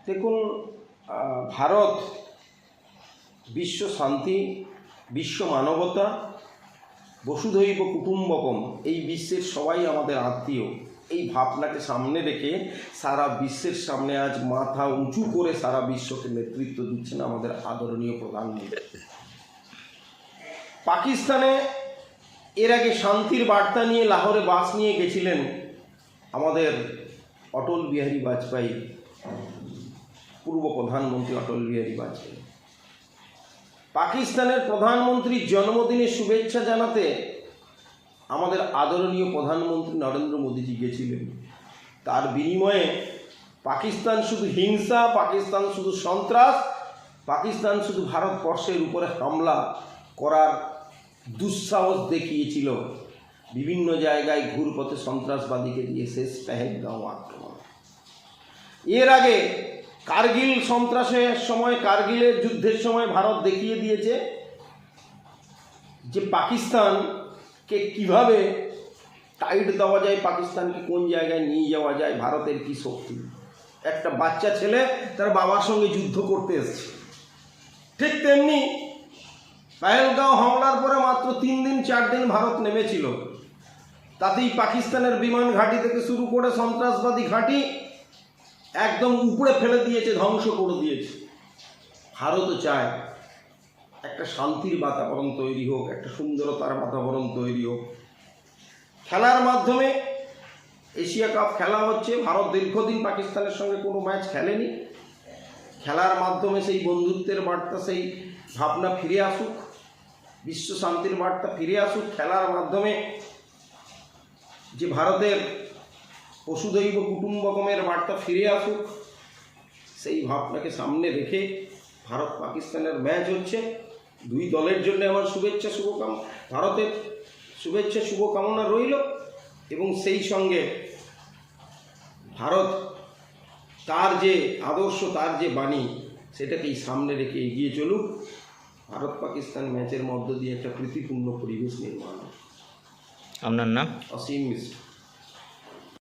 দেখুন, ভারত বিশ্ব শান্তি, বিশ্ব মানবতা, বসুধৈব কুটুম্বকম, এই বিশ্বের সবাই আমাদের আত্মীয়, এই ভাবনাকে সামনে রেখে সারা বিশ্বের সামনে আজ মাথা উঁচু করে সারা বিশ্বকে নেতৃত্ব দিচ্ছেন আমাদের আদরণীয় প্রধানমন্ত্রী। পাকিস্তানে এর আগে শান্তির বার্তা নিয়ে লাহোরে বাস নিয়ে গেছিলেন আমাদের অটল বিহারী বাজপেয়ী, পূর্ব প্রধানমন্ত্রী অটল বিহারী বাজপেয়ী। পাকিস্তানের প্রধানমন্ত্রীর জন্মদিনে শুভেচ্ছা জানাতে আমাদের আদরণীয় প্রধানমন্ত্রী নরেন্দ্র মোদীজি গেছিলেন। তার বিনিময়ে পাকিস্তান শুধু হিংসা, পাকিস্তান শুধু সন্ত্রাস, পাকিস্তান শুধু ভারতবর্ষের উপরে হামলা করার দুঃসাহস দেখিয়েছিল। বিভিন্ন জায়গায় ঘুরপথে সন্ত্রাসবাদীকে দিয়ে শেষ পেহেলগাঁও আক্রমণ। এর আগে কার্গিল সন্ত্রাসের সময়, কার্গিলের যুদ্ধের সময় ভারত দেখিয়ে দিয়েছে যে পাকিস্তানকে কিভাবে টাইট দেওয়া যায়, পাকিস্তানকে কোন জায়গায় নিয়ে যাওয়া যায়, ভারতের কি শক্তি। একটা বাচ্চা ছেলে তার বাবার সঙ্গে যুদ্ধ করতে এসছে। ঠিক তেমনি পেহেলগাঁও হামলার পরে মাত্র 3 দিন 4 দিন ভারত নেমেছিল, তাতেই পাকিস্তানের বিমান ঘাঁটি থেকে শুরু করে সন্ত্রাসবাদী ঘাঁটি একদম উপরে ফেলে দিয়েছে, ধ্বংস করে দিয়েছে। ভারতও চায় একটা শান্তির বাতাবরণ তৈরি হোক, একটা সুন্দরতার বাতাবরণ তৈরি হোক। খেলার মাধ্যমে এশিয়া কাপ খেলা হচ্ছে। ভারত দীর্ঘদিন পাকিস্তানের সঙ্গে কোনো ম্যাচ খেলেনি। খেলার মাধ্যমে সেই বন্ধুত্বের বার্তা, সেই ভাবনা ফিরে আসুক, বিশ্ব শান্তির বার্তা ফিরে আসুক। খেলার মাধ্যমে যে ভারতের বসুধৈব কুটুম্বকমের বার্তা ফিরে আসুক, সেই ভাবনাকে সামনে রেখে ভারত পাকিস্তানের ম্যাচ হচ্ছে। দুই দলের জন্য আমার শুভেচ্ছা, শুভকামনা, ভারতের শুভেচ্ছা শুভকামনা রইল। এবং সেই সঙ্গে ভারত তার যে আদর্শ, তার যে বাণী, সেটাকেই সামনে রেখে এগিয়ে চলুক। ভারত পাকিস্তান ম্যাচের মধ্য দিয়ে একটা প্রীতিপূর্ণ পরিবেশ নির্মাণ। আপনার নাম? অসীম মিশ্র।